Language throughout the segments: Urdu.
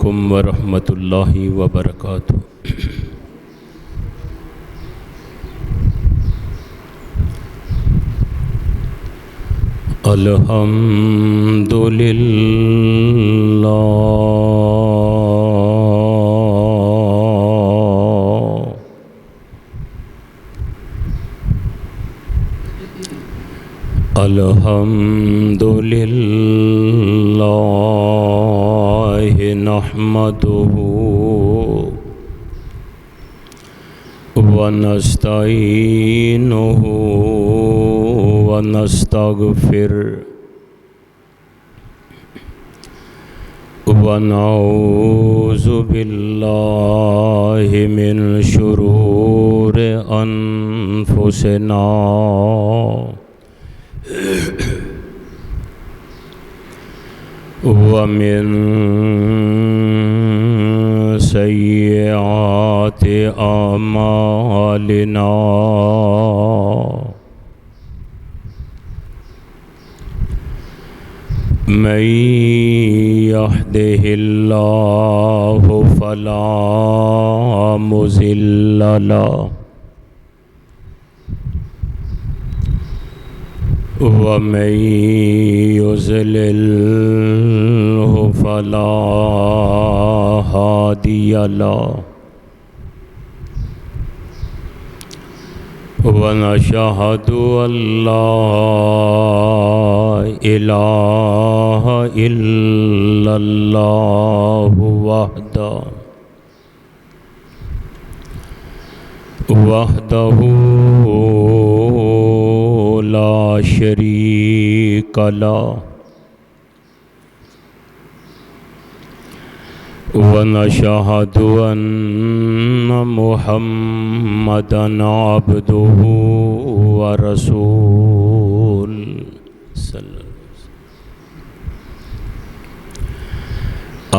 علیکم ورحمۃ اللہ وبرکاتہ۔ الحمد للہ الحمد للہ نحمدہ ونستعینہ ونستغفر ونعوذ باللہ من شرور انفسنا ومن سیئات اعمالنا من يهده الله فلا مضل له ومن يضلل فلا هادي له ونشهد أن لا إله إلا الله وحده لا شريك له ونشهد أن محمدًا عبده ورسوله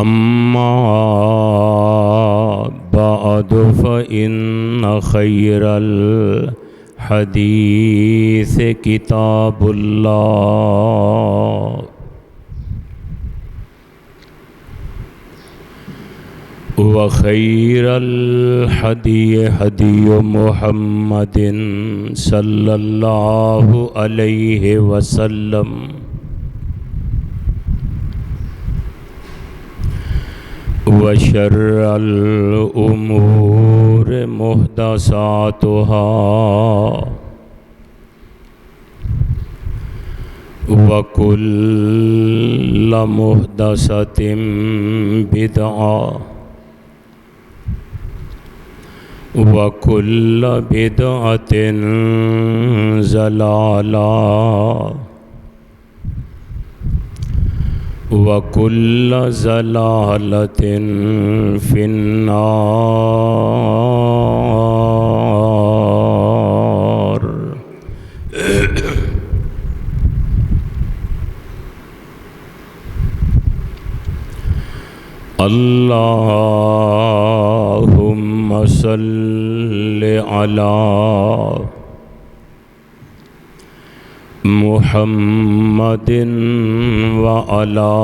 أما بعد فإن خير الحديث كتاب الله وخير الهدي هدي محمد صلى الله عليه وسلم وشر الأمور محدثاتها وكل محدثة بدعة وكل بدعة ضلالة وكل ضلالة في النار۔ اللهم صل على محمد وعلى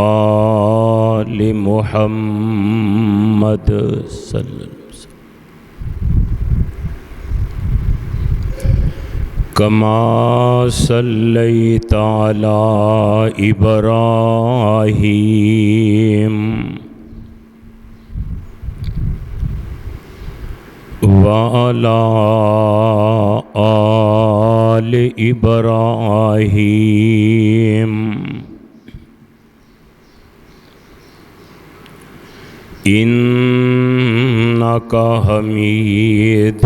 آل محمد صلی اللہ علیہ وسلم كما صليت على إبراهيم وعلى آل إبراهيم إنك حميد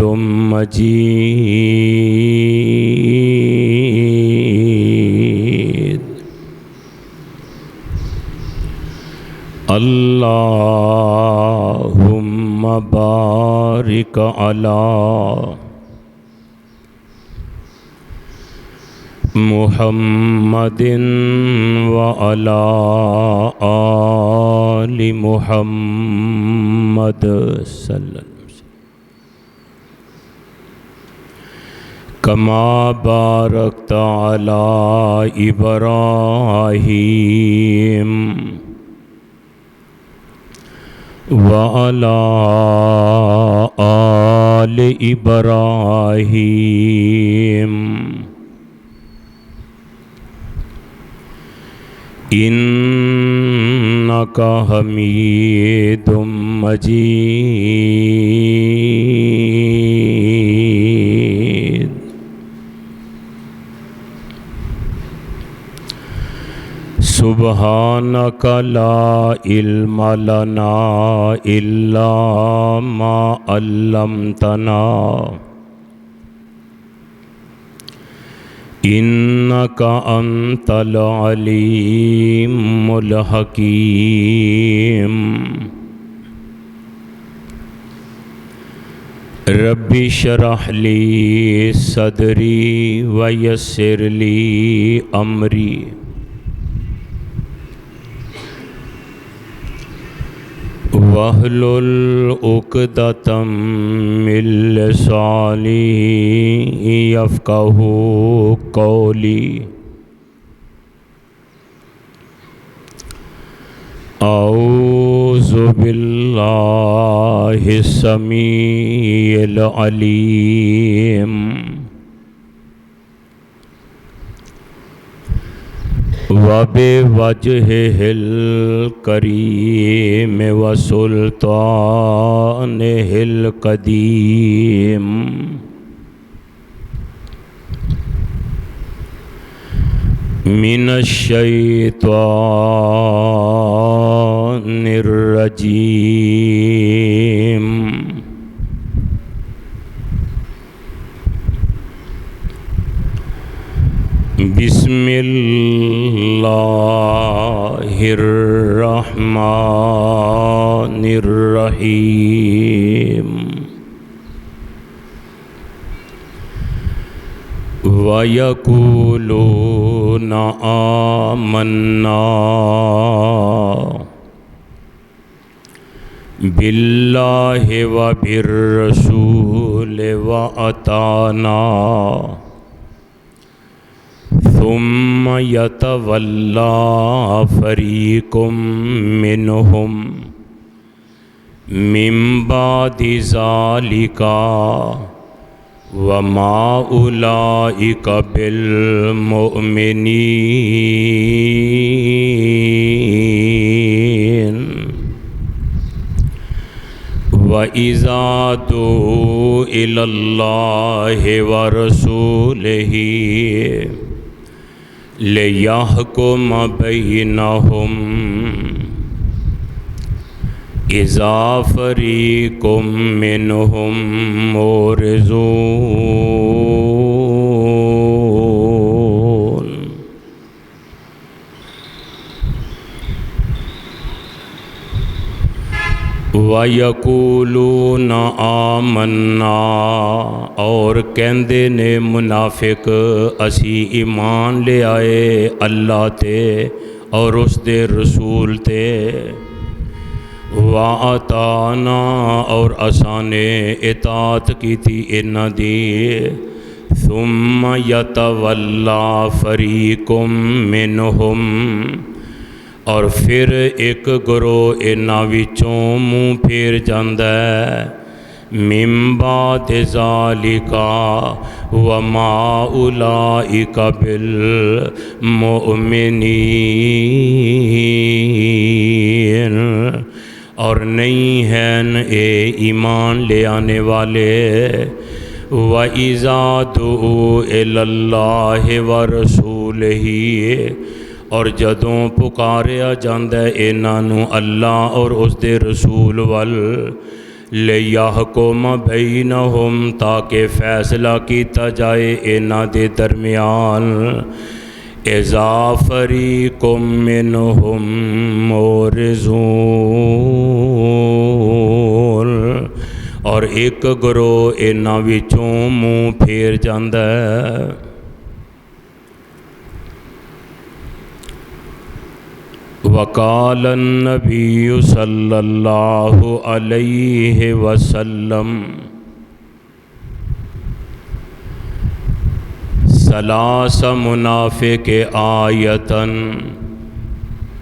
مجيد۔ اللهم بارك على محمد وعلى آل محمد صلی اللہ علیہ وسلم كما باركت على إبراهيم وعلى آل إبراهيم إنك حميد مجيد. سبحانك لا علم لنا إلا ما علمتنا إنك أنت العليم الحكيم. رب اشرح لي صدري ويسر لي أمري واحلل عقدة من لساني يفقهوا قولي. أعوذ بالله السميع العليم وبوجهه الكريم وسلطانه القديم من الشيطان الرجيم. بسم اللہ الرحمن الرحیم. وَيَقُولُونَ آمَنَّا بِاللَّهِ وَبِالرَّسُولِ وَأَطَعْنَا ثم يتولى فريق منهم من بعد ذلك وما أولئك بالمؤمنين. وَإِذَا دُعُوا إِلَى اللَّهِ وَرَسُولِهِ لِيَحْكُمَ بَيْنَهُمْ إِذَا فَرِيقٌ مِّنْهُمْ مُعْرِضُونَ. وَيَقُولُونَ آمَنَّا اور کہندے نے منافق اسی ایمان لے آئے اللہ تے اور اس دے رسول تے. وَأَطَعْنَا اور اسانے اطاعت کی تھی انہاں دی. ثُمَّ يَتَوَلَّى فَرِيقٌ مِّنْهُمْ اور پھر ایک گروہ انہاں وچوں منہ پھیر جاندا ہے. من بعد ذالک وما اولئک بالمؤمنین اور نہیں ہیں اے ایمان لے آنے والے. وَإِذَا دُعُوا إِلَى اللَّهِ وَرَسُولِهِ اور جدوں پکاریا جاندہ انہاں نوں اللہ اور اس دے رسول وال. لِيَحْكُمَ بَيْنَهُمْ تاکہ فیصلہ کیتا جائے انہاں دے درمیان. اِذَا فَرِيقٌ مِّنْهُمْ مُعْرِضُونَ اور ایک گروہ انہاں وچوں منہ پھیر جاندا ہے. وقال النبی صلی اللہ علیہ وسلم ثلاث منافق آیتن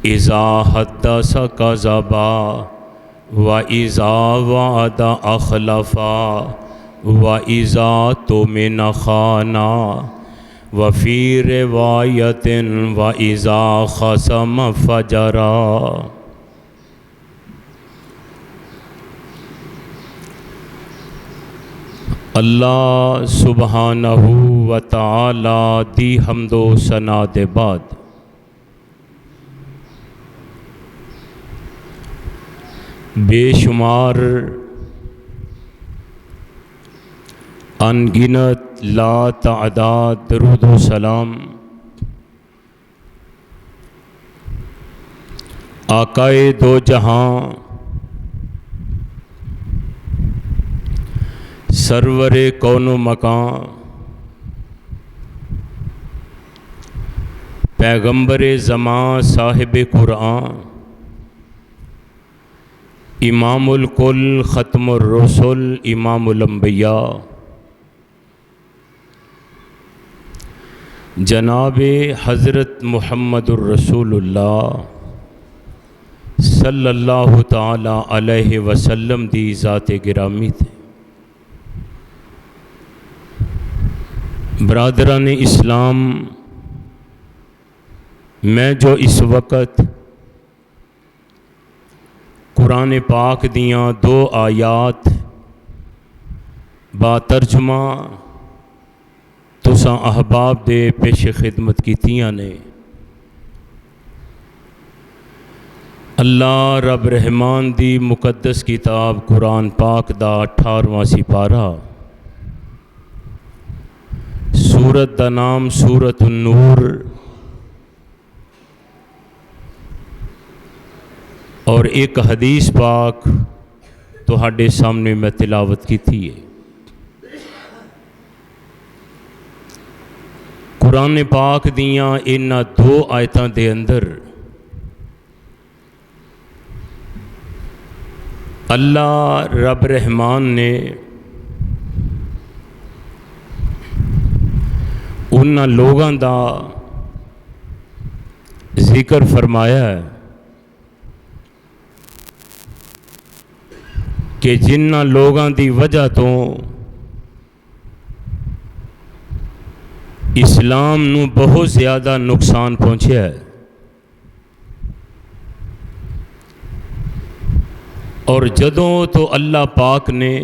اذا حدث کذبا وَإِذَا وَعَدَ أَخْلَفَا وَإِذَا اؤْتُمِنَ خَانَا وَفِي رِوَایَةٍ وَإِذَا خَصَمَ فَجَرَا۔ اللہ سبحانہ و تعالی دی حمد و ثنا دے بعد بے شمار انگنت لا تعداد درود و سلام آقائے دو جہاں سرور کون و مکان پیغمبر زمان صاحب قرآن امام الکل ختم الرسل امام الانبیاء جناب حضرت محمد الرسول اللہ صلی اللہ تعالی علیہ وسلم دی ذات گرامی تھے۔ برادران اسلام، میں جو اس وقت قرآن پاک دیاں دو آیات با ترجمہ تساں احباب دے پیش خدمت کیتیاں نے، اللہ رب رحمان دی مقدس کتاب قرآن پاک دا 18واں سپارہ، سورت دا نام سورت النور، اور ایک حدیث پاک تہاڈے سامنے میں تلاوت کی تھی ہے۔ قرآن پاک دیاں انہاں دو آیتاں دے اندر اللہ رب رحمان نے انہاں لوگاں دا ذکر فرمایا ہے کہ جنہاں لوگاں دی وجہ تو اسلام نو بہت زیادہ نقصان پہنچیا ہے، اور جدوں تو اللہ پاک نے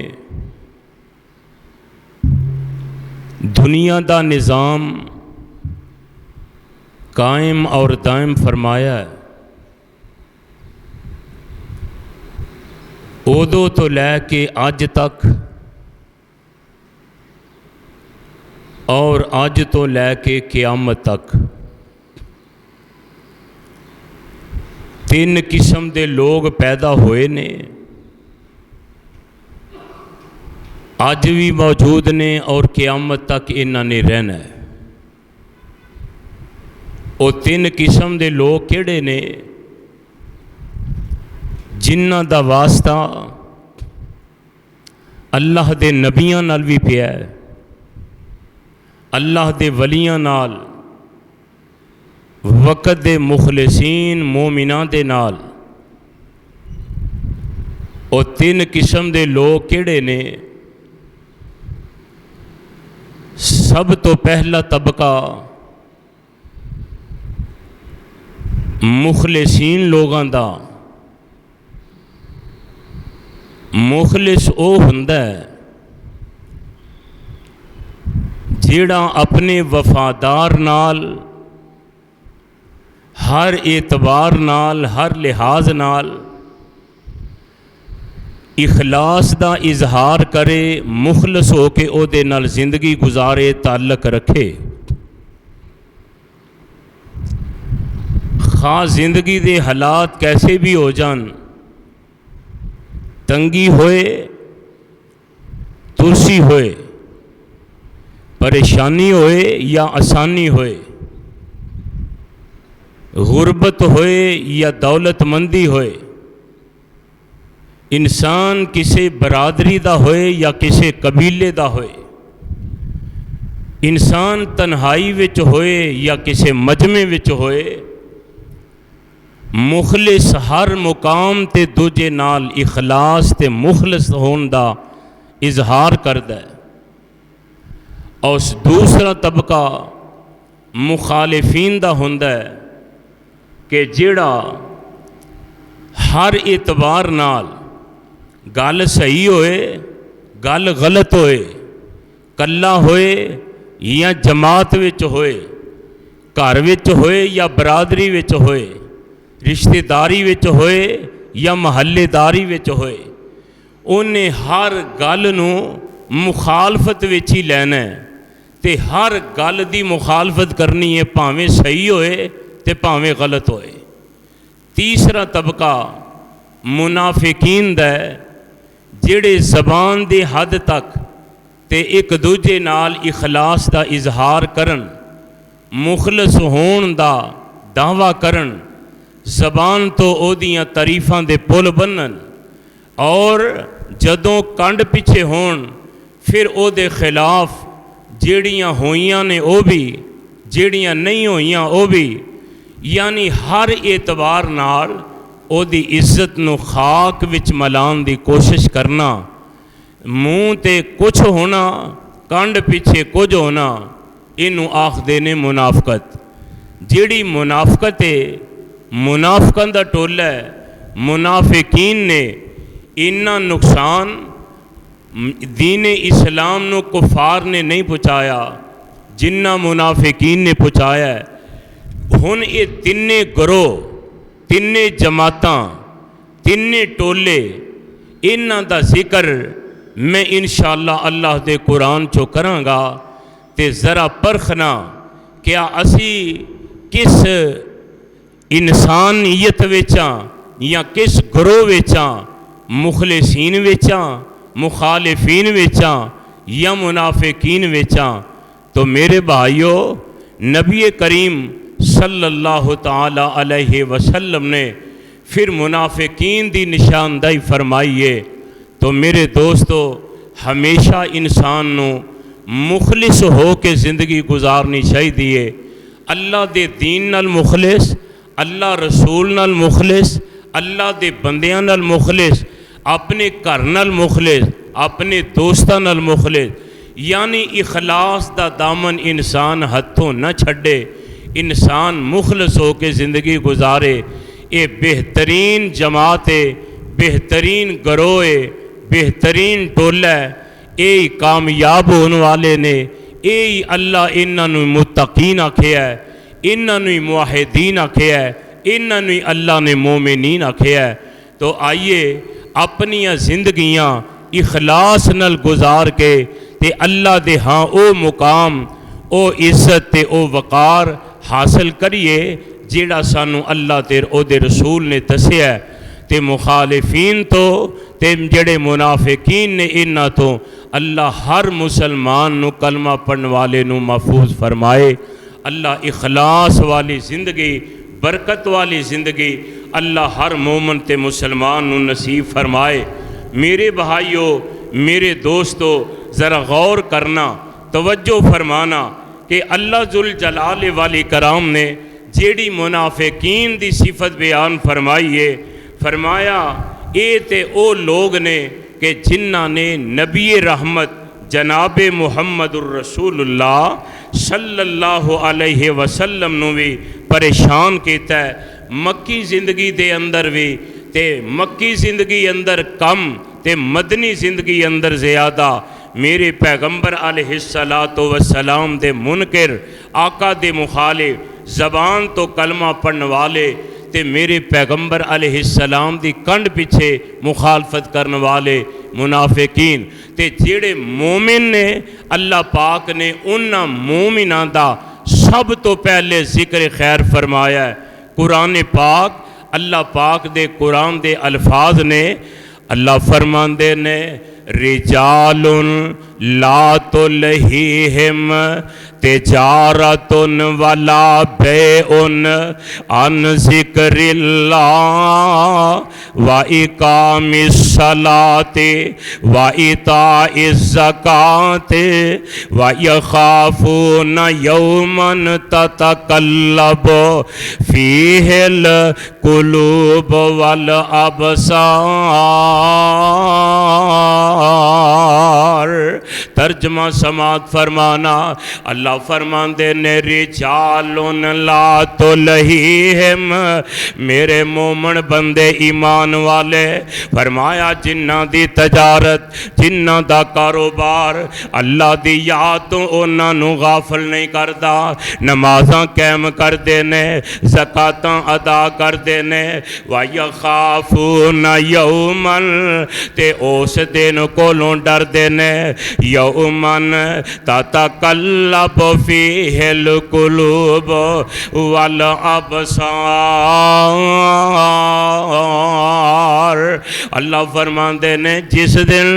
دنیا دا نظام قائم اور دائم فرمایا ہے، ادو تو لے کے اج تک اور اج تو لے کے قیامت تک تین قسم دے لوگ پیدا ہوئے نے، اج بھی موجود نے اور قیامت تک انہاں نے رہنا ہے۔ وہ تین قسم دے لوگ کیڑے نے؟ جنہاں دا واسطہ اللہ دے نبیاں نال بھی پیا ہے، اللہ دے ولیاں نال، وقت دے مخلصین مومناں دے نال۔ وہ تین قسم دے لوگ کیڑے نے؟ سب تو پہلا طبقہ مخلصین لوگاں دا۔ مخلص او ہوندا ہے جیڑا اپنے وفادار نال ہر اعتبار نال ہر لحاظ نال اخلاص دا اظہار کرے، مخلص ہو کے او دے نال زندگی گزارے، تعلق رکھے، خواہ زندگی دے حالات کیسے بھی ہو جان، تنگی ہوئے، ترسی ہوئے، پریشانی ہوئے یا آسانی ہوئے، غربت ہوئے یا دولت مندی ہوئے، انسان کسی برادری دا ہوئے یا کسی قبیلے دا ہوئے، انسان تنہائی وچ ہوئے یا کسی مجمع وچ ہوئے، مخلص ہر مقام تے دوجے نال اخلاص تے مخلص ہون دا اظہار کردا ہے، اور دوسرا طبقہ مخالفین دا ہوندا ہے کہ جیڑا ہر اعتبار نال گل صحیح ہوئے گل غلط ہوئے، کلا ہوئے یا جماعت وچ ہوئے، گھر وچ ہوئے یا برادری وچ ہوئے، رشتہ داری وچ ہوئے یا محلے داری وچ ہوئے، انہیں ہر گل نو مخالفت وچ ہی لینا ہے تے ہر گل دی مخالفت کرنی ہے، پاویں صحیح ہوئے تے پاویں غلط ہوئے۔ تیسرا طبقہ منافقین دا ہے، جڑے زبان دی حد تک تے ایک دوجے نال اخلاص دا اظہار کرن، مخلص ہون دا دعویٰ کرن، زبان تو او دیاں تعریفاں دے پل بنن، اور جدوں کنڈ پیچھے ہون پھر او دے خلاف جیڑیاں ہوئیاں نے او بھی، جیڑیاں نہیں ہوئیاں او بھی، یعنی ہر اعتبار نال او دی عزت نو خاک وچ ملان دی کوشش کرنا، منہ تے کچھ ہونا کنڈ پیچھے کچھ ہونا، اینو آکھدے نے منافقت۔ جیڑی منافقت ہے، منافقاں دا ٹولہ ہے، منافقین نے انہاں نقصان دین اسلام نو کفار نے نہیں پہنچایا جنہ منافقین نے پہنچایا ہے۔ ہن یہ تینے گروہ، تینے جماعتاں، تینے ٹولے، انہاں دا ذکر میں انشاءاللہ اللہ دے قرآن چو کراں گا، تے ذرا پرکھنا کیا اسی کس انسانیت وچاں یا کس گروہ وچاں، مخلصین وچاں، مخالفین وچاں یا منافقین وچاں۔ تو میرے بھائیو، نبی کریم صلی اللہ تعالی علیہ وسلم نے پھر منافقین دی نشاندہی فرمائیے۔ تو میرے دوستو، ہمیشہ انسان نو مخلص ہو کے زندگی گزارنی چاہیے، اللہ دے دین نال مخلص، اللہ رسول نال مخلص، اللہ دے بندیاں نال مخلص، اپنے گھر نال مخلص، اپنے دوستاں نال مخلص، یعنی اخلاص دا دامن انسان ہتھوں نہ چھڑے، انسان مخلص ہو کے زندگی گزارے۔ یہ بہترین جماعت ہے، بہترین گروہ ہے، بہترین ٹولہ ہے، یہ کامیاب ہونے والے نے، یہ اللہ انہاں نوں متقین آکھیا ہے، انہاں نوں موحدین آکھیا ہے، انہاں نوں اللہ نے مومنین آکھیا ہے۔ تو آئیے اپنی زندگیاں اخلاص نال گزار کے تے اللہ دے ہاں او مقام، او عزت تے او وقار حاصل کریے جیڑا سانو اللہ تے او دے رسول نے دسیا ہے۔ تے مخالفین تو تے جڑے منافقین نے انہاں تو اللہ ہر مسلمان نو کلمہ پڑھن والے نو محفوظ فرمائے۔ اللہ اخلاص والی زندگی، برکت والی زندگی اللہ ہر مومن تے مسلمان نو نصیب فرمائے۔ میرے بھائیو، میرے دوستو، ذرا غور کرنا، توجہ فرمانا کہ اللہ ذوالجلال والی کرام نے جیڑی منافقین دی صفت بیان فرمائیے، فرمایا اے تے او لوگ نے کہ جنہاں نے نبی رحمت جناب محمد الرسول اللہ صلی اللہ علیہ وسلم نو بھی پریشان کیتا ہے، مکی زندگی دے اندر بھی تے مکی زندگی اندر کم تے مدنی زندگی اندر زیادہ۔ میرے پیغمبر علیہ السلام دے منکر، آقا دے مخالف، زبان تو کلمہ پڑھن والے تے میرے پیغمبر علیہ السلام دی کنڈ پیچھے مخالفت کرن والے منافقین، تے جیڑے مومن نے اللہ پاک نے انہاں مومناں دا سب تو پہلے ذکر خیر فرمایا ہے۔ قرآن پاک، اللہ پاک دے قرآن دے الفاظ نے اللہ فرماندے نے رجال لا تلہیہم تجارت ولا بیع عن ذکر اللہ وإقام الصلاۃ وإیتاء الزکاۃ ویخافون یوما تتقلب فیہ القلوب والابصار۔ ترجمہ سماعت فرمانا، اللہ فرماندے نے رجال لا تلہیہم، میرے مومن بندے ایمان والے، فرمایا جنہ دی تجارت جنہ دا کاروبار اللہ دی یاد تو انہاں نو غافل نہیں کردا، نمازاں قائم کر دینے، زکاتاں ادا کر دینے، وَيَخَافُونَ يَوْمًا تے اس دن کولوں ڈر دینے، یومن تتقلب فیہ القلوب والابصار۔ اللہ فرماندے نے جس دن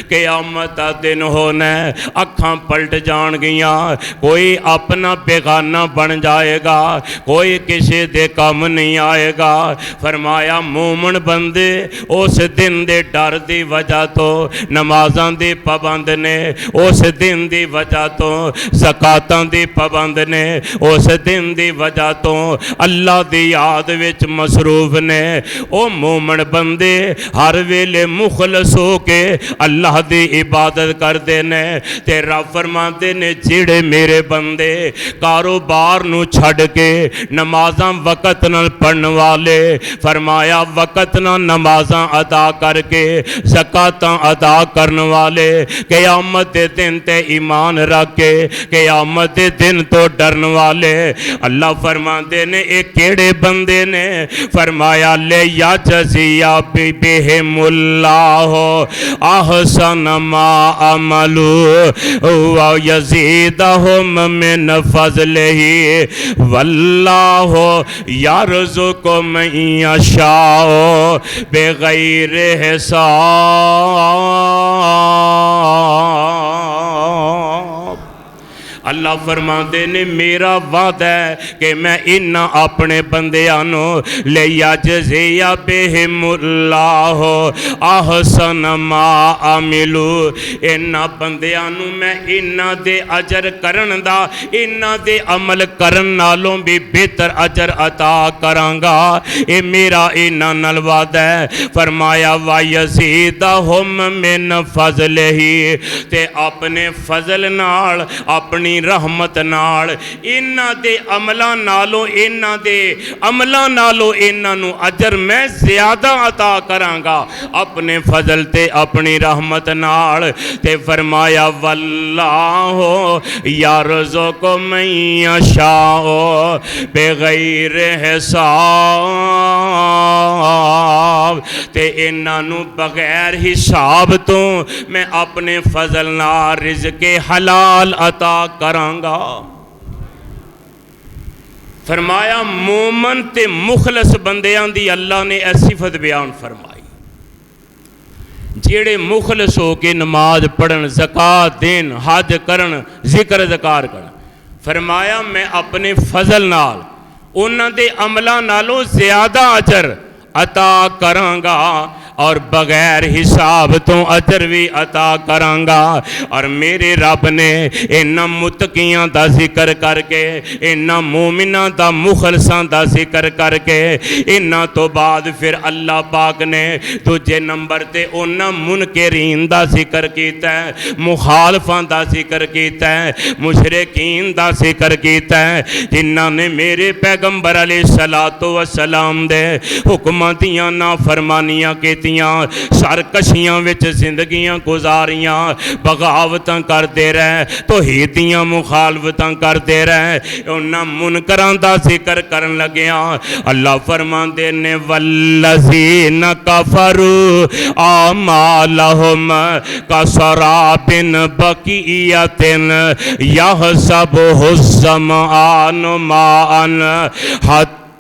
قیامت دا دن ہونا ہے، اکھاں پلٹ جان گیاں، کوئی اپنا بیگانہ بن جائے گا، کوئی کسی دے کم نہیں آئے گا۔ فرمایا مومن بندے اس دن دے ڈر دی وجہ تو نمازاں دی پابند نے، اس دن دی وجہ تو زکاتاں دی پابند نے، اس دن دی وجہ تو اللہ دی یاد وچ مصروف نے۔ او مومن بندے ہر ویلے مخلص ہو کے اللہ دی عبادت کر دینے، تے رب فرماندے نے جڑے میرے بندے کاروبار نو چھڑ کے نمازاں وقت نال پڑھن والے، فرمایا وقت نال نمازاں ادا کر کے زکاتاں ادا کرن والے، قیامت دے دن تے ایمان رکھ کے قیامت دے دن تو ڈرن والے، اللہ فرماندے نے ایک کیڑے بندے نے؟ فرمایا لے یجزی بہم اللہ احسن ما عملوا ویزیدہم من فضلہ واللہ یرزق من یشاء بغیر حساب۔ اللہ فرماندے نے میرا وعدہ ہے کہ میں انہاں اپنے بندیانوں لے یجزی بہم اللہ احسن ما عملوا، انہاں بندیانوں میں انہاں دے اجر کرن دا، انہاں دے عمل کرن نالوں بھی بہتر اجر عطا کرانگا، اے میرا انہاں نال وعدہ ہے۔ فرمایا وَيَزِيدَهُم مِّن فَضْلِهِ، تے اپنے فضل نال اپنی رحمت نال انہاں دے عملاں نالوں انہاں نو اجر میں زیادہ عطا کرانگا اپنے فضل تے اپنی رحمت نال۔ تے فرمایا واللہ یرزق من یشاء بغیر حساب، تے انہاں نو بغیر حساب تو میں اپنے فضل نال رزق حلال عطا کرانگا۔ فرمایا مومن تے مخلص بندیاں دی اللہ نے اے صفت بیان فرمائی، جیڑے مخلص ہو کے نماز پڑھن، زکاة دین، حج کرن، ذکر ذکار کرن، فرمایا میں اپنے فضل نال انہاں دے عملاں نالوں زیادہ اجر عطا کرانگا اور بغیر حساب تو اجر بھی عطا کرانگا۔ اور میرے رب نے انہاں متقیاں دا ذکر کر کے، انہاں مومناں دا مخلصاں دا ذکر کر کے، انہاں تو بعد پھر اللہ پاک نے دوجے نمبر تے انہاں منکرین دا ذکر کیتا ہے، مخالفاں دا ذکر کیتا ہے، مشرکین دا ذکر کیتا ہے، جنہاں نے میرے پیغمبر علیہ السلام دے حکماں دیاں نافرمانیاں کیتی، سرکشیاں وچ زندگیاں گزاریاں، بغاوتاں کر دے رہے، توحیدیاں مخالفتاں کر دے رہے، انہاں منکراں دا ذکر کرن لگیاں۔ اللہ فرماندے نے والذین کفروا اعمالہم کسراب بقیۃ یحسبہ الظمآن ماء حتی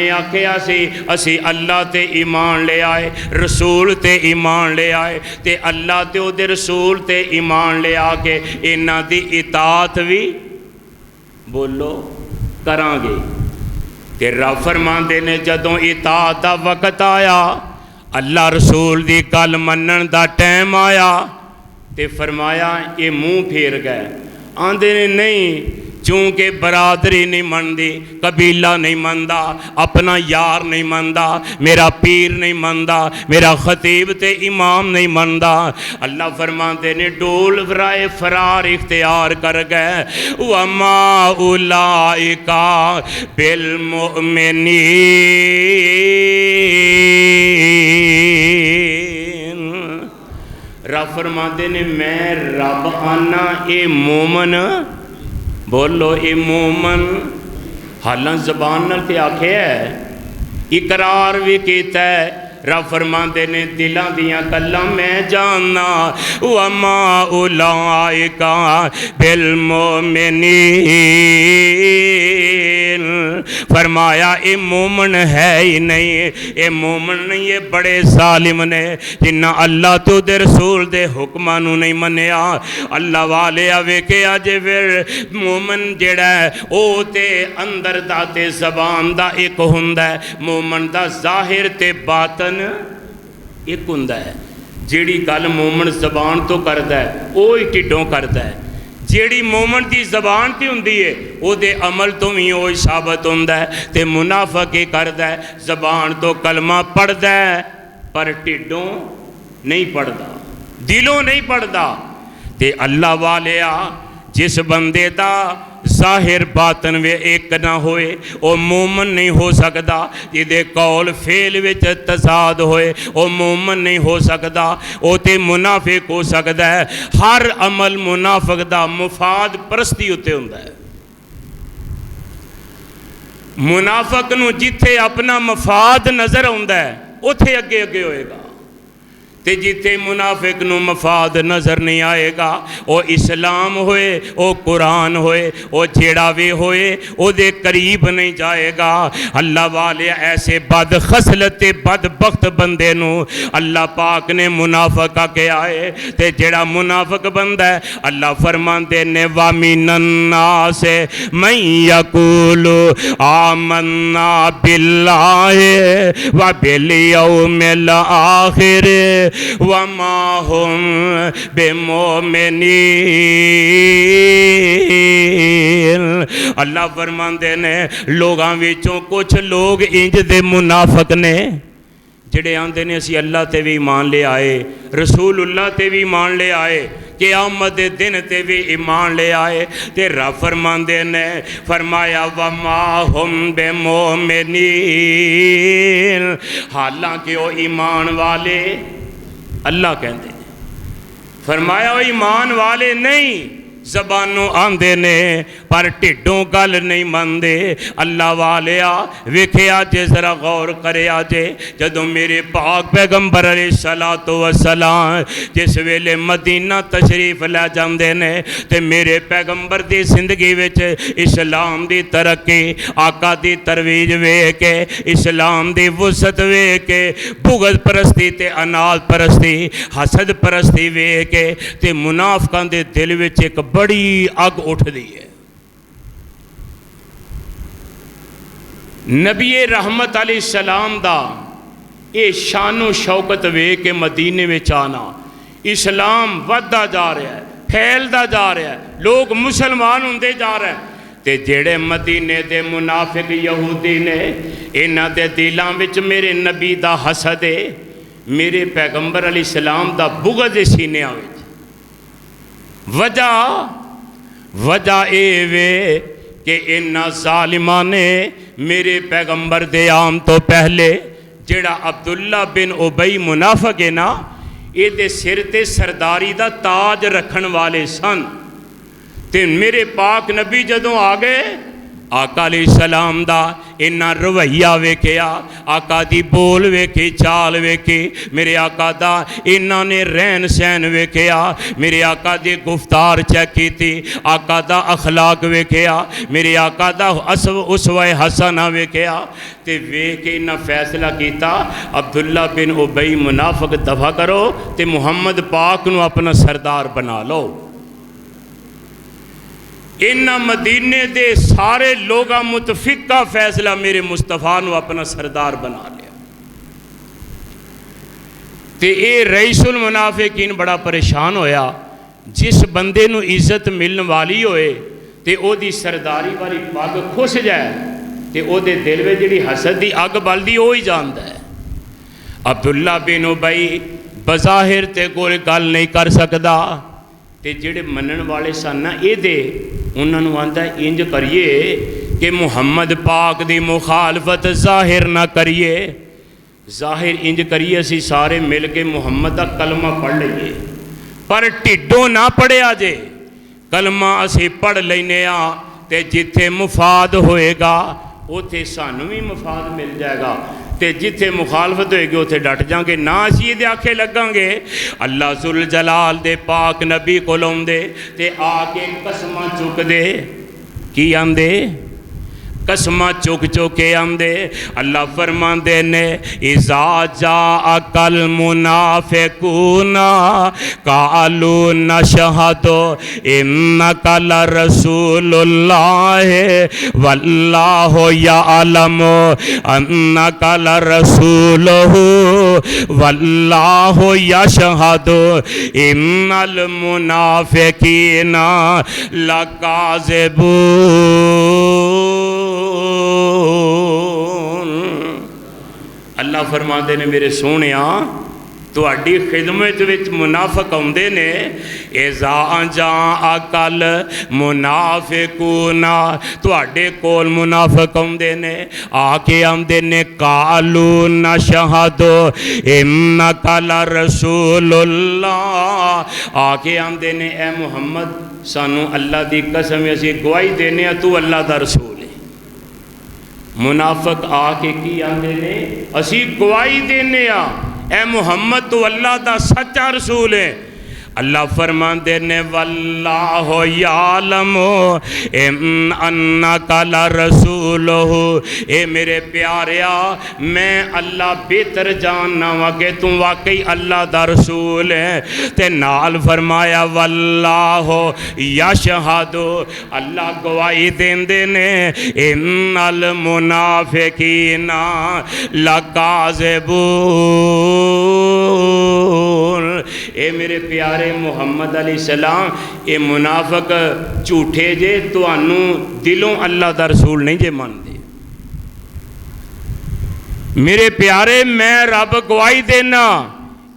نے آکھیا سی اسی اللہ تے ایمان لے آئے، رسول تے ایمان لے آئے، تے اللہ تے او دے رسول تے ایمان لے آ کے انہاں دی اطاعت بھی بولو کراں گے۔ تے رب فرماندے نے جدوں اطاعت دا وقت آیا، اللہ رسول دی گل منن دا ٹائم آیا، تے فرمایا یہ منہ پھیر گئے، آندے نے نہیں چونکہ برادری نہیں مندی، قبیلہ نہیں مندا، اپنا یار نہیں مندا، میرا پیر نہیں مندا، میرا خطیب تے امام نہیں مندا۔ اللہ فرماتے نے ڈول برائے فرار اختیار کر گئے، وَمَا أُولَئِكَ بِالْمُؤْمِنِينَ۔ رب فرماتے نے میں رب آنا اے مومن، بولو اے مومن، حالاں زبان نال تے آکھے ہے، اقرار بھی کیتا ہے۔ رب فرماندے نے دلاں دیاں گلاں میں جاننا، وَمَا أُولَئِكَ بِالْمُؤْمِنِينَ۔ فرمایا اے مومن ہے ہی نہیں، اے مومن نہیں، یہ بڑے ظالم نے جنہ اللہ تو دے رسول دے حکمانو نہیں منیا۔ اللہ والے آوے کہ آجے پھر مومن جڑا ہے او تے اندر دا تے زبان دا ایک ہندہ ہے، مومن دا ظاہر تے باطن ایک ہندہ ہے۔ جیڑی گل مومن زبان تو کردہ ہے اوہی ٹھڈوں کردہ ہے، جیڑی مومن دی زبان تی ہوندی ہے او دے عمل تو ہی اوہی ثابت ہوندہ ہے۔ تے منافق ہی کردہ ہے، زبان تو کلمہ پڑھدہ ہے پر ٹھڈوں نہیں پڑھدا، دلوں نہیں پڑھدا۔ تے اللہ والیا جس بندے دا ظاہر باطن وے ایک نہ ہوئے او مومن نہیں ہو سکدا، جدے قول فعل وچ تضاد ہوئے او مومن نہیں ہو سکدا، او تے منافق ہو سکدا ہے۔ ہر عمل منافق دا مفاد پرستی ہوتے ہوندا ہے۔ منافق نو جتھے اپنا مفاد نظر ہوندا ہے اتھے اگے اگے ہوئے گا، تے جتے منافق نو مفاد نظر نہیں آئے گا، او اسلام ہوئے، او قرآن ہوئے، او جیڑا بھی ہوئے، او دے قریب نہیں جائے گا۔ اللہ والے ایسے بد خصلت بدبخت بندے نو اللہ پاک نے منافق کے آئے، تے جیڑا منافق بندہ ہے اللہ فرماندے نے وَمِنَ النَّاسِ مَن يَقُولُ آمَنَّا بِاللَّهِ وَبِالْيَوْمِ الْآخِرِ وَمَا هُمْ بِمُؤْمِنِينَ۔ اللہ فرماندے نے لوگاں وچوں کچھ لوگ انج دے منافق نے جڑے آندے نے اسی اللہ تے بھی ایمان لے آئے، رسول اللہ تے بھی ایمان لے آئے، قیامت دے دن تے بھی ایمان لے آئے، تے رب فرماندے نے فرمایا وَمَا هُمْ بِمُؤْمِنِينَ، حالانکہ وہ ایمان والے اللہ کہندے فرمایا وہ ایمان والے نہیں، زبانوں آندے نے پر ٹھڈوں گل نہیں مندے۔ اللہ والیا ویکھیا جے ذرا غور کریا جے جدوں میرے پاک پیغمبر علیہ السلام جس ویلے مدینہ تشریف لے جاندے نے تے میرے پیغمبر دی زندگی وچ اسلام دی ترقی، آقا دی ترویج ویکھ کے، اسلام دی وسعت ویکھ کے، بغض پرستی تے اناد پرستی، حسد پرستی ویکھ کے تے منافقاں دے دل وچ ایک بڑی اگ اٹھ دی ہے۔ نبی رحمت علیہ السلام دا اے شان و شوکت وے کے مدینے میں آنا، اسلام ودہ جا رہا ہے، پھیلدا جا رہا ہے، لوگ مسلمان ہوندے جا رہے ہیں، تے جیڑے مدینے دے منافق یہودی نے انہاں دے دلاں وچ میرے نبی دا حسد ہے، میرے پیغمبر علیہ السلام دا بغض سینے آوے۔ وجہ اے وے کہ انہاں ظالماں نے میرے پیغمبر دے عام تو پہلے جڑا عبداللہ بن ابی منافق ہے نا، اے دے سر تے سرداری دا تاج رکھن والے سن، تے میرے پاک نبی جدوں آگئے آقا علیہ السلام دا انہاں رویہ ویکھیا، آقا دی بول ویکھی، چال ویکھی، میرے آقا دا انہاں نے رہن سہن ویکھیا، میرے آقا دی گفتار چیک کیتی، آقا دا اخلاق ویکھیا، میرے آقا دا اسوہ حسنہ ویکھیا، تے ویکھ کے انہاں فیصلہ کیتا عبداللہ بن ابی منافق دفع کرو تے محمد پاک نو اپنا سردار بنا لو۔ انہاں مدینے دے سارے لوگاں متفقہ فیصلہ میرے مصطفیٰ نو اپنا سردار بنا لیا۔ تے اے رئیس المنافقین بڑا پریشان ہویا، جس بندے نو عزت ملن والی ہوئے تے او دی سرداری والی پگ کھس جائے تے او دے دل میں جڑی حسد دی اگ بلدی او ہی جاندا ہے۔ عبداللہ بن ابی بظاہر تے کوئی گل نہیں کر سکدا، تے جڑے منن والے سن نا اے دے انہاں نوں آندا انج کریے کہ محمد پاک دی مخالفت ظاہر نہ کریے، ظاہر انج کریے اسی سارے مل کے محمد دا کلمہ پڑھ لئیے، پر ٹھڈوں نہ پڑھیا جے، کلمہ اسی پڑھ لینے تے جتھے مفاد ہوئے گا اوتھے سانوں بھی مفاد مل جائے گا، تے جتھے مخالفت ہوئے گی اوتھے ڈٹ جاؤں گے، نہ اسی دے آکھے لگاں گے۔ اللہ ذوالجلال دے پاک نبی کو لوں دے تے آکے قسمہ چک دے، کی آندے؟ قسمہ چک چکے آندے۔ اللہ فرماندے نے اذا جاءک المنافقون قالوا نشہد انک لرسول اللہ واللہ یعلم انک لرسولہ واللہ یشہد ان المنافقین لکاذبون۔ اللہ فرماندے نے میرے سونیا تہاڈی خدمت وچ منافق آندے نے، اذا جاءک المنافقون تہاڈے کول منافق آندے نے، آ کے آندے نے قالوا نشہد انک لرسول اللہ، آ کے آندے نے اے محمد سانو اللہ دی قسم اسی گواہی دینے تو اللہ دا رسول ہے۔ منافق آ کے کی آندے نے اسی گواہی دینے اے محمد تو اللہ دا سچا رسول ہے۔ اللہ فرماندے نے واللہ یعلم انک لرسولہ، اے میرے پیاریا میں اللہ بہتر جاننا وا کہ تم واقعی اللہ دا رسول ہے، تے نال فرمایا واللہ یشہد، اللہ گواہی دیندے نے ان المنافقین لکاذبون۔ اے میرے پیارے محمد علیہ السلام اے منافق جھوٹے جے تو انہوں دلوں اللہ دا رسول نہیں جے مان دے۔ میرے پیارے میں رب گواہی دینا،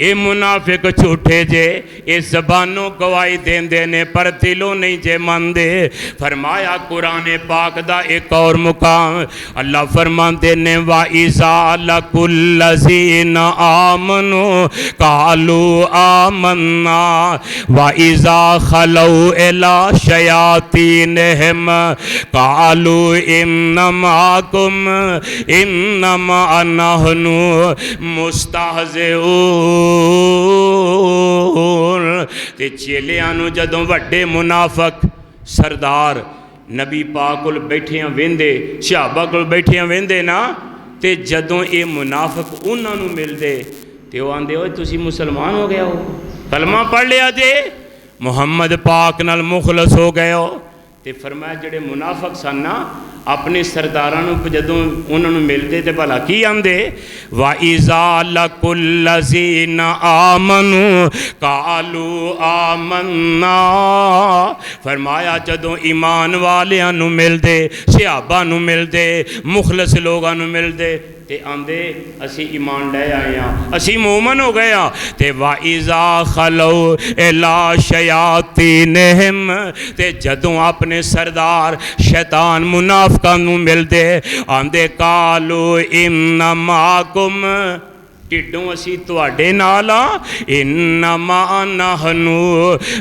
اے منافق جھوٹے جے اے زبانوں گواہی دین دینے پر دلوں نہیں جے مان دے۔ فرمایا قرآن پاک دا ایک اور مقام اللہ فرمان دینے وَإِذَا لَقُوا الَّذِينَ آمَنُوا قَالُوا آمَنَّا وَإِذَا خَلَوْا إِلَىٰ شَيَاطِينِهِمْ قَالُوا إِنَّ مَعَكُمْ إِنَّمَا نَحْنُ مُسْتَهْزِئُونَ۔ تے چیلیاں جدوں وڈے منافق سردار نبی پاک کول بیٹھیاں ویندے، صحابہ کول بیٹھیاں ویندے نا، تے جدوں اے منافق انہاں نوں ملدے تے او آندے اوے تسی مسلمان ہو گئے ہو، کلمہ پڑھ لیا جے، محمد پاک نال مخلص ہو گئے ہو۔ تے فرمایا جڑے منافق سن نا اپنے سرداراں جدوں انہاں نوں ملدے تے بھلا کی آندے وَإِذَا لَقُوا الَّذِينَ آمَنُوا قَالُوا آمَنَّا، فرمایا جدوں ایمان والیاں نوں ملدے، صحابہ نوں ملدے، مخلص لوگاں نوں ملدے تے آندے اسی ایمان لے آئے ہیں، اسی مومن ہو گئے ہیں۔ تے وَإِذَا خَلَوْا إِلَىٰ شَيَاطِينِهِمْ، تے جدوں اپنے سردار شیطان منافقاں نوں ملدے آندے قَالُوا إِنَّ مَعَكُمْ ਢਿੱਡੋਂ ਅਸੀਂ ਤੁਹਾਡੇ ਨਾਲ ਆ। ਇੰਨਮਾ ਨਹਨੂ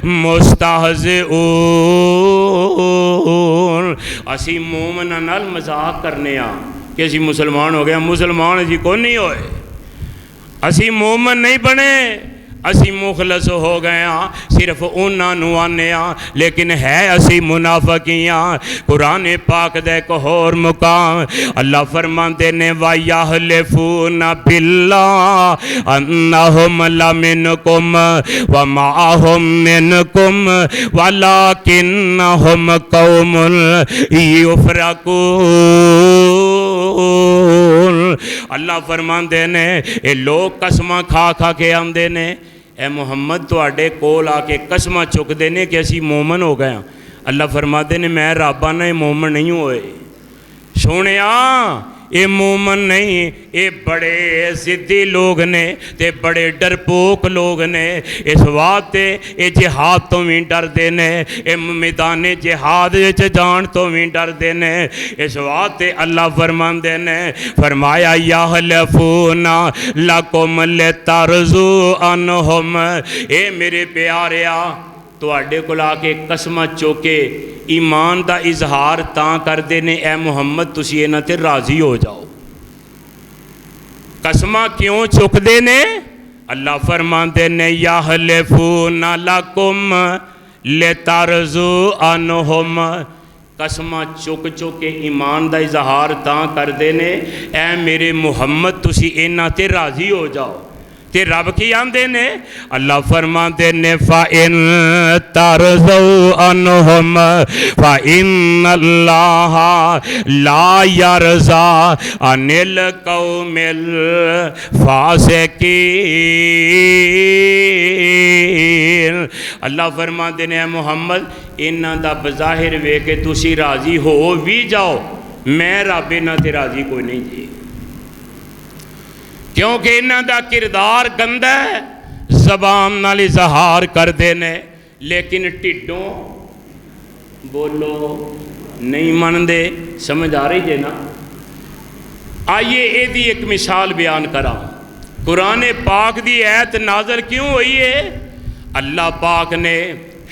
ਮੁਸਤਹਜ਼ਿਊਨ, ਅਸੀਂ ਮੂਮਨਾਂ ਨਾਲ ਮਜ਼ਾਕ ਕਰਨੇ ਆ کہ اسی مسلمان ہو گیا. مسلمان اسی کو نہیں ہوئے, اسی مومن نہیں بنے, اسی مخلص ہو گئے ہاں, صرف انہاں نو آنے ہاں, لیکن ہے اسی منافقیاں. قرآن پاک دے ایک اور مقام اللہ فرماندے نے وَيَحْلِفُونَ بِاللَّهِ أَنَّهُمْ لَمِنْكُمْ وَمَعَهُمْ مِنْكُمْ وَلَكِنَّهُمْ قَوْمٌ يُفْرَقُونَ. اللہ فرماندے نے اے لوگ قسماں کھا کھا کے آندے نے, اے محمد تواڈے کول آ کے قسماں چک دینے کہ اسی مومن ہو گئے ہیں. اللہ فرماتے نے میں رابا نے مومن نہیں ہوئے. سونیا اے مومن نہیں, اے بڑے ضدی لوگ نے تے بڑے ڈرپوک لوگ نے. اس واسطے اے جہاد تو بھی ڈردے نے, اے میدان جہاد وچ جان تو بھی ڈردے نے. اس واسطے اللہ فرماندے نے فرمایا یحلفون لکم لترضوا عنہم, اے میرے پیاریا تواڈے کول آ کے قسماں چوکے ایمان دا اظہار تاں کردے نے اے محمد تسی انہاں تے راضی ہو جاؤ. قسماں کیوں چکدے نے؟ اللہ فرماندے نے یحلفون لکم لترضوا عنہم, قسماں چک کے ایمان دا اظہار تاں کردے نے اے میرے محمد تسی انہاں تے راضی ہو جاؤ. تے رب کی آندے نے اللہ فرماندے نے فَإِن تَرْضَوْا عَنْهُمْ فَإِنَّ اللَّهَ لَا يَرْضَىٰ عَنِ الْقَوْمِ الْفَاسِقِينَ. اللہ فرماندے نے اے محمد انہاں دا بظاہر وے کہ تسی راضی ہو بھی جاؤ, میں رب انہاں تے راضی کوئی نہیں جی, کیونکہ انہاں دا کردار گندا ہے, زبان نال اظہار کر دینے لیکن ٹھڈوں بولو نہیں من دے. سمجھ آ رہی جے نا؟ آئیے اے دی ایک مثال بیان کرا. قرآن پاک دی آیت نازل کیوں ہوئی ہے؟ اللہ پاک نے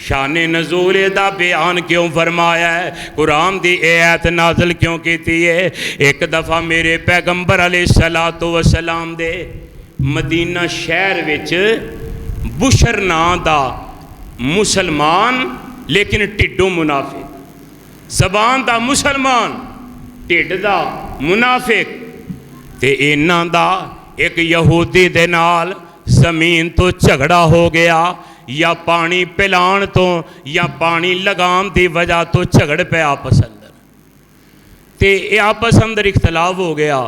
شان نزول دا بیان کیوں فرمایا ہے؟ قرآن دی آیت نازل کیوں کیتی ہے؟ ایک دفعہ میرے پیغمبر علیہ السلام دے مدینہ شہر وچ بشر نام دا مسلمان لیکن ٹھڈوں منافق, زبان دا مسلمان ٹھڈ دا منافق, تے انہاں دا ایک یہودی دے نال زمین تو جھگڑا ہو گیا, یا پانی پلان تو یا پانی لگام دی وجہ تو جھگڑ پہ آپس اندر, تے آپس اندر اختلاف ہو گیا.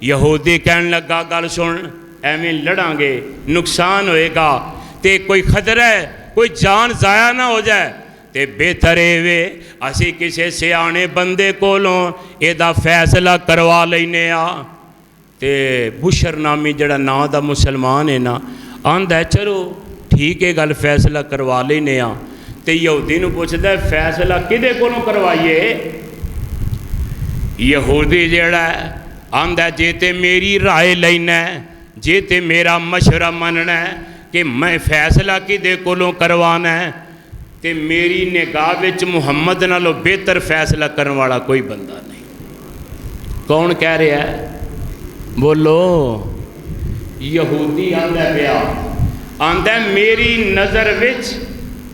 یہودی کہنے لگا گل سن ایویں لڑاں گے نقصان ہوئے گا, تے کوئی خطرہ ہے کوئی جان ضائع نہ ہو جائے, تے بہتر وے اسی کسے سیانے بندے کولوں اے دا فیصلہ کروا لینے آ. تے بشر نامی جڑا نا دا مسلمان ہے نا آندا ہے چلو ٹھیک ہے گل فیصلہ کروا لینے آ. تے یہودی نو پوچھدا ہے فیصلہ کدے کولوں کروائیے؟ یہودی جڑا ہے آندا ہے جے تے میری رائے لینا ہے, جے تے میرا مشورہ مننا ہے کہ میں فیصلہ کدے کولوں کروانا ہے, تے میری نگاہ وچ محمد نالوں بہتر فیصلہ کرن والا کوئی بندہ نہیں. کون کہہ رہا ہے بولو؟ یہودی آندا پیا, آندا ہے میری نظر وچ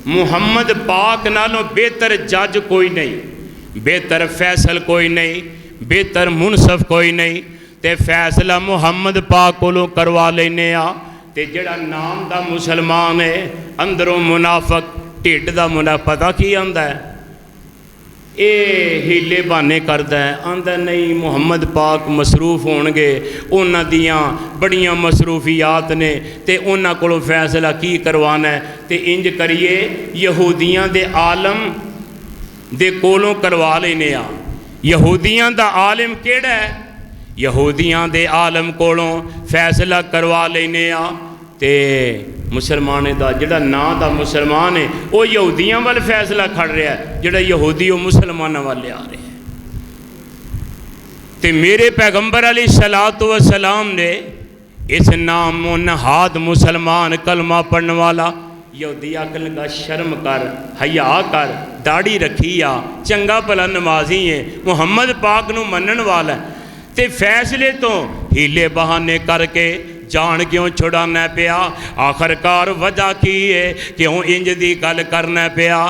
محمد پاک نالوں بہتر جج کوئی نہیں, بہتر فیصل کوئی نہیں, بہتر منصف کوئی نہیں, تے فیصلہ محمد پاک کولوں کروا لینے آ. تے جڑا نام دا مسلمان ہے اندروں منافق ٹھڈ دا منافق پتہ کی آندا ہے اے ہیلے بانے کردا ہے, آندا نہیں محمد پاک مصروف ہون گے, انہاں دیاں بڑیاں مصروفیات نے تے انہاں کولوں فیصلہ کی کروانا ہے, تے انج کریے یہودیاں دے عالم دے کولوں کروا لینے آ. یہودیاں دا عالم کیڑا ہے؟ یہودیاں دے عالم کولوں فیصلہ کروا لینے آ. تے مسلمان دا جڑا نا دا مسلمان ہے وہ یہودیاں وال فیصلہ کھڑ رہا ہے, جڑا یہودی وہ مسلمانوں والے آ رہے ہیں. تے میرے پیغمبر علیہ السلام نے اس نام و نہاد مسلمان کلمہ پڑھنے والا یہودی آکھن لگا شرم کر، حیا کر، داڑھی رکھی آ، چنگا بھلا نمازی ہے، محمد پاک نو منن والا ہے، تے فیصلے تو ہیلے بہانے کر کے جان کیوں چھڑانا پیا؟ آخرکار وجہ کی ہے کیوں انج دی گل کرنا پیا؟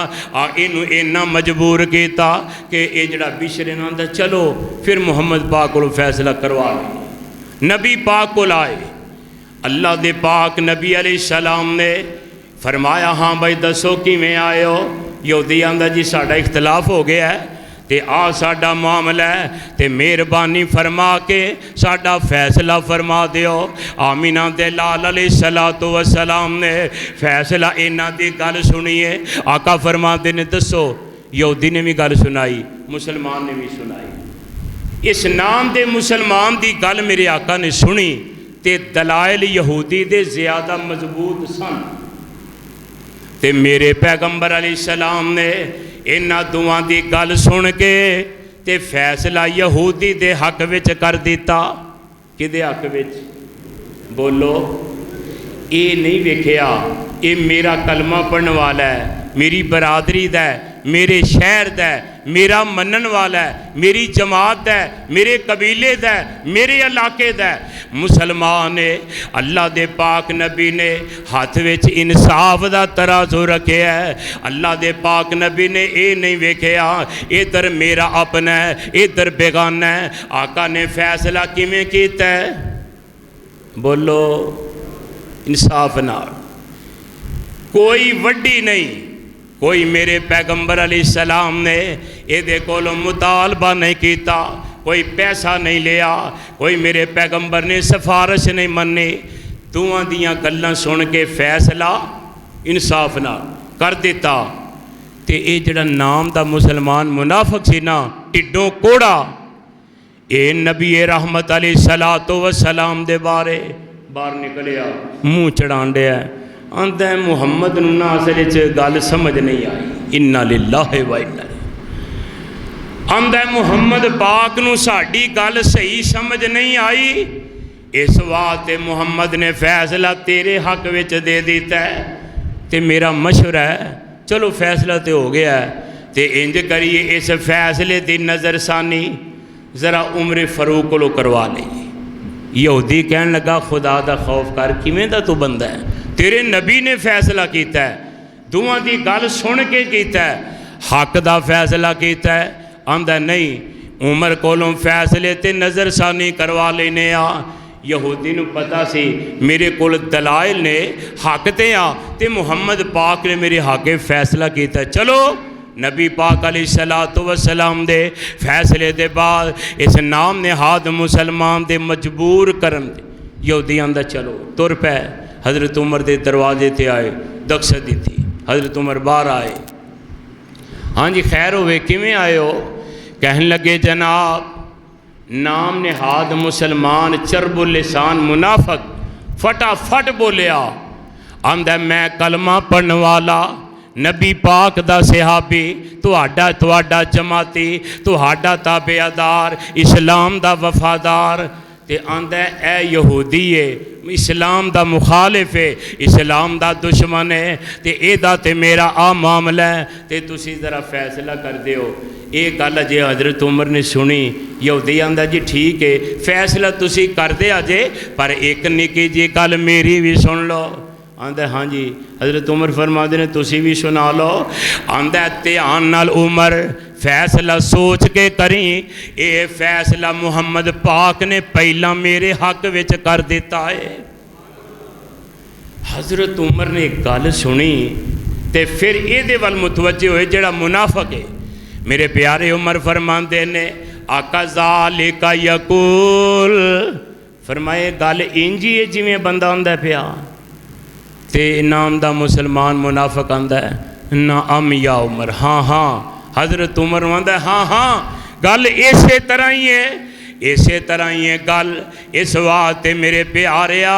اینو اینا مجبور کیتا کہ اے جڑا بشر نہ آندا چلو پھر محمد پاک کو فیصلہ کروا لیں۔ نبی پاک کو لائے، اللہ دے پاک نبی علیہ السلام نے فرمایا ہاں بھائی دسو کی میں آئے ہو؟ یہودی آندا جی ساڈا اختلاف ہو گیا ہے تے آ ساڈا معاملہ ہے تے مہربانی فرما کے ساڈا فیصلہ فرما دیو۔ آمینہ دے لال علیہ السلام نے فیصلہ اینا دی گل سنیے، آقا فرما دے نے دسو، یہودی نے بھی گل سنائی، مسلمان نے بھی سنائی۔ اس نام دے مسلمان دی گل میرے آقا نے سنی تے دلائل یہودی دے زیادہ مضبوط سن، تے میرے پیغمبر علیہ السلام نے اینا دعاں دی گل سن کے تے فیصلہ یہودی دے حق وچ کر دیتا۔ کہ دے حق وچ؟ بولو، اے نہیں ویکھیا اے میرا کلمہ پڑھن والا ہے، میری برادری دا ہے، میرے شہر دا ہے، میرا منن والا ہے، میری جماعت ہے، میرے قبیلے دا ہے، میرے علاقے دا ہے، مسلمان ہے۔ اللہ دے پاک نبی نے ہاتھ وچ انصاف دا ترازو رکھیا ہے۔ اللہ دے پاک نبی نے اے نہیں ویکھیا ادھر میرا اپنا ہے ادھر بیگانہ ہے۔ آقا نے فیصلہ کیویں کیتا ہے؟ بولو، انصاف نال۔ کوئی وڈی نہیں، کوئی میرے پیغمبر علیہ السلام نے یہ کولوں مطالبہ نہیں کیتا، کوئی پیسہ نہیں لیا، کوئی میرے پیغمبر نے سفارش نہیں منی، دعاں دیاں گلاں سن کے فیصلہ انصاف نہ کر دیتا۔ تے اے جڑا نام دا مسلمان منافق سی نا، ٹڈوں کوڑا، اے نبی رحمت علیہ السلام دے بارے باہر نکلیا، منہ چڑھان دیا ہے، آندہ ہے محمد نہ اصل گل سمجھ نہیں آئی، انا للہ و انا آندہ ہے محمد پاک نو ساڑی گل صحیح سمجھ نہیں آئی، اس واسطے محمد نے فیصلہ تیرے حق وچ دے دیتا ہے تے میرا مشورہ ہے چلو فیصلہ تے ہو گیا ہے تے انج کریے اس فیصلے دی نظر ثانی ذرا عمر فاروق کو کروا لئیے۔ یہودی کہن لگا خدا دا خوف کر، کیویں دا تو بندہ ہے؟ تیرے نبی نے فیصلہ کیتا ہے، دعاں دی گل سن کے کیتا ہے، حق دا فیصلہ کیتا ہے۔ آندہ نہیں، عمر کولوں فیصلے تے نظر ثانی کروا لینے آ۔ یہودی نو پتا سی میرے کول دلائل نے، حق تے آ تے محمد پاک نے میرے حق فیصلہ کیتا ہے، چلو نبی پاک علیہ السلام دے فیصلے دے بعد اس نام نہاد مسلمان دے مجبور کرن دے یہودی آندہ چلو تر پہ۔ حضرت عمر دے دروازے تے آئے، دکشت دی تھی، حضرت عمر باہر آئے، ہاں جی خیر ہوئے کیویں آئے ہو؟ کہن لگے جناب نام نہاد مسلمان چرب اللسان منافق فٹا فٹ بولیا، آندہ میں کلمہ پڑھن والا نبی پاک دا صحابی، تہاڈا جماعتی، تہاڈا تابعدار، اسلام دا وفادار، تے آندہ اے یہودی ہے، اسلام دا مخالف ہے، اسلام دا دشمن ہے، تے اے دا تے میرا معاملہ ہے، تے تسی ذرا فیصلہ کر دیو۔ ایک گل جے حضرت عمر نے سنی، یہودی آندہ جی ٹھیک ہے فیصلہ تسی کر دے آجے، پر ایک نکی جی گل میری بھی سن لو۔ آندہ ہاں جی، حضرت عمر فرما دے نے تسی بھی سنا لو۔ آندہ دھیان نال عمر فیصلہ سوچ کے کریں، اے فیصلہ محمد پاک نے پہلا میرے حق وچ کر دیتا ہے۔ حضرت عمر نے گل سنی تے پھر اے دے وال متوجہ ہوئے جڑا منافق ہے۔ میرے پیارے عمر فرماندے نے آقا ذالک یقول، فرمائے گل انجی ہے جی میں بندہ آندہ پیا تے نام دا مسلمان منافق آندہ ہے نعم یا عمر، ہاں ہاں۔ حضرت عمر آندہ ہے ہاں ہاں گل اسی طرح ہی ہے، اسی طرح ہی ہے گل۔ اس واسطے میرے پیاریا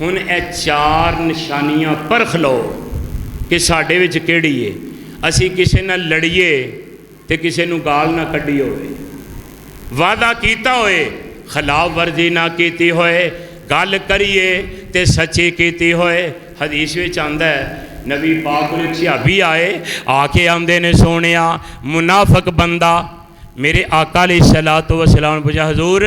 ہن اے چار نشانیاں پرکھ لو کہ ساڈے وچ کیڑی ہے. اسی کسے نال لڑیے تے کسے نوں گال نہ کڈی ہوئے, وعدہ کیتا ہوئے خلاف ورزی نہ کیتی ہوئے, گل کریے تے سچی کیتی ہوئے. حدیث وچ آندا ہے نبی پاک نے صحابی آئے آ کے آندے نے سونیا منافق بندہ. میرے آقا علیہ الصلوۃ والسلام نے پوچھا حضور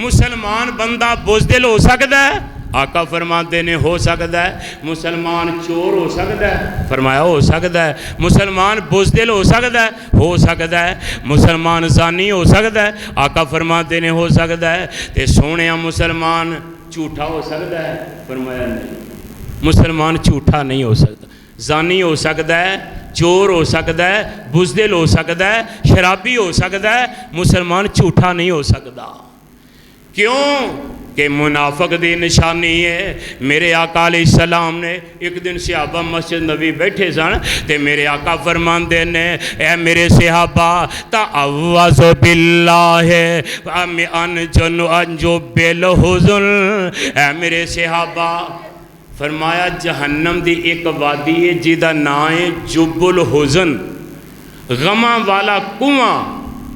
مسلمان بندہ بزدل ہو سکتا ہے؟ آقا فرماتے نے ہو سکتا ہے. مسلمان چور ہو سکتا ہے؟ فرمایا ہو سکتا ہے. مسلمان بزدل ہو سکتا ہے؟ ہو سکتا ہے. مسلمان زانی ہو سکتا ہے؟ آقا فرماتے نے ہو سکتا ہے. تے سونے مسلمان جھوٹا ہو سکتا ہے؟ فرمایا نہیں, مسلمان جھوٹا نہیں ہو سکتا. زانی ہو سکتا ہے, چور ہو سکتا ہے, بزدل ہو سکتا ہے, شرابی ہو سکتا ہے, مسلمان جھوٹا نہیں ہو سکتا. کیوں کہ منافق دی نشانی ہے. میرے آقا علیہ السلام نے ایک دن صحابہ مسجد نبی بیٹھے سن تے میرے آقا فرماندے نے اے میرے صحابہ تعوذ باللہ ان جو بالحزن. اے میرے صحابہ فرمایا جہنم دی ایک وادی ہے جیدہ نام ہے جب الحزن, غماں والا کنواں.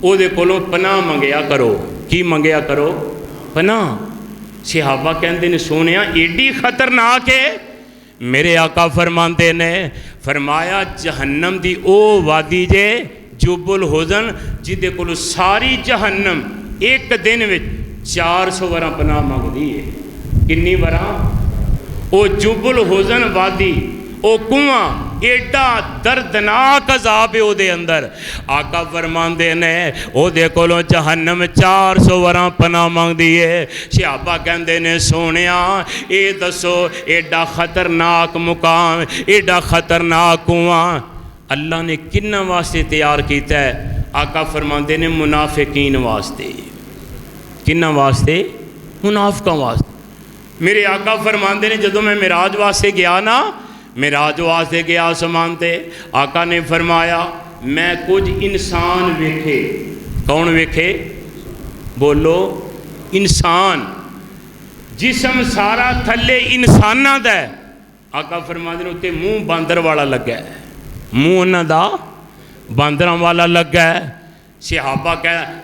او دے کولوں پناہ منگیا کرو. کی منگیا کرو؟ پناہ. صحابہ کہندے نے سونیا ایڈی خطرناک ہے؟ میرے آقا فرماندے نے فرمایا جہنم دی او وادی جے جب الحزن جیدے کولوں ساری جہنم ایک دن وچ 400 وراں پناہ منگ دی ہے. کنی وراں؟ او جب الحزن وادی او کنواں ایڈا دردناک عذاب ہے او دے اندر. آقا فرماندے نے او دے کولوں جہنم 400 وراں پناہ مانگ دیے. صحابہ کہندے نے سونیا اے دسو ایڈا خطرناک مقام, ایڈا خطرناک کنواں اللہ نے کنہ واسطے تیار کیتا ہے؟ آقا فرماندے نے منافقین واسطے. کنہ واسطے؟ منافقاں واسطے. میرے آقا فرماندے نے جدوں میں معراج واسطے گیا نا, معراج واسطے گیا آسمان تے, آقا نے فرمایا میں کچھ انسان ویکھے. کون ویکھے؟ بولو انسان. جسم سارا تھلے انساناں دا ہے. آقا فرماندے نے اُتے منہ باندر والا لگا ہے, منہ انہاں دا باندراں والا لگا ہے. صحابہ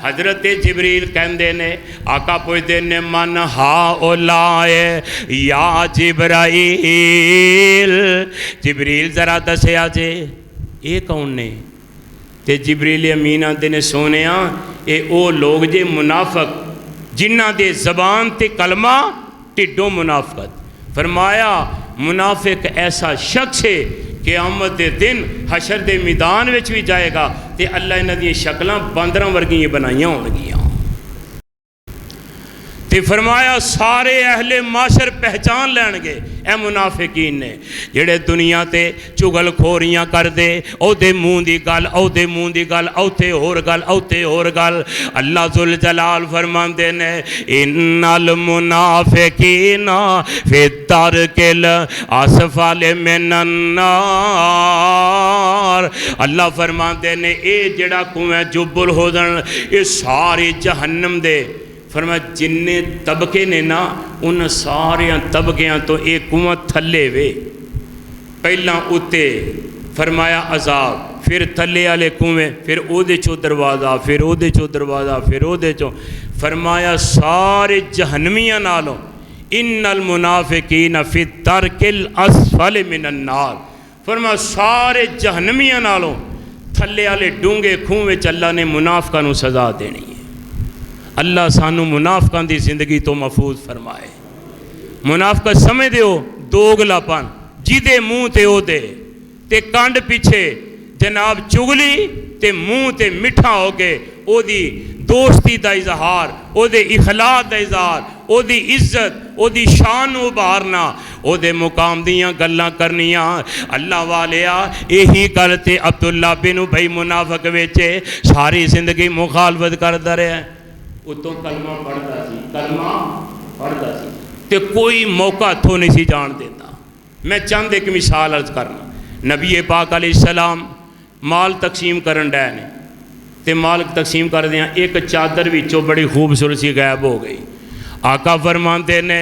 حضرت جبریل کہندے نے آقا پوچھتے نے من ہاؤلائے یا جبرائیل. جبریل ذرا دسیا جے اے کون نے؟ تے جبریل امین آندے نے سونیا اے او لوگ جے منافق جنہ دے زبان تے کلمہ ٹھڈوں منافقت. فرمایا منافق ایسا شخص ہے قیامت دے دن حشر دے میدان وچ بھی جائے گا تے اللہ انہاں دی شکلاں باندراں ورگیاں بنائیاں ہونگیاں. تے فرمایا سارے اہل معاشر پہچان لین گے اے منافقین نے جڑے دنیا تے چگل کھوریاں کر دے. او دے منہ دی گل, او دے منہ دی گل, اوتے ہور گل, اوتے ہور گل. اللہ ذوالجلال فرماندے نے ان المنافقین فی الدرک الاسفل من النار. اللہ فرماندے نے اے جڑا کنواں جب الحزن اے ساری جہنم دے فرمایا جننے طبقے نے نا ان سارے طبقیاں تو ایک کنواں تھلے وے. پہلا اتے فرمایا عذاب, پھر تھلے والے کنویں, پھر او دے چو دروازہ, پھر او دے چو دروازہ, پھر او دے چو. فرمایا سارے جہنمیاں نالوں ان المنافقین فی الدرک الاسفل من النار. فرمایا سارے جہنمیاں نالوں تھلے والے ڈونگے کھوہ وچ اللہ نے منافقاں نوں سزا دینی ہے. اللہ سانو منافقاں دی زندگی تو محفوظ فرمائے. منافقت سمجھ دیو دوگلا پن جیدے منہ تے او دے تے کانڈ پیچھے جناب چگلی تے منہ تے مٹھا ہو کے او دی دوستی دا اظہار, او دے اخلاق دا اظہار, او دی عزت, او دی شان ابھارنا, او دے مقام دیاں گلاں کرنیاں. اللہ والیا یہی گل تے عبداللہ بن ابی منافق ویچے ساری زندگی مخالفت کردا رہا ہے. اتوں کلمہ پڑھتا سی, کلمہ پڑھتا سی تے کوئی موقع ہتھوں نہیں سی جان دیتا. میں چند ایک مثال عرض کرنا. نبی پاک علیہ السلام مال تقسیم کرن ڈے نے تے مال تقسیم کر دیاں ایک چادر وچوں بڑی خوبصورت سی غائب ہو گئی. آقا فرماندے نے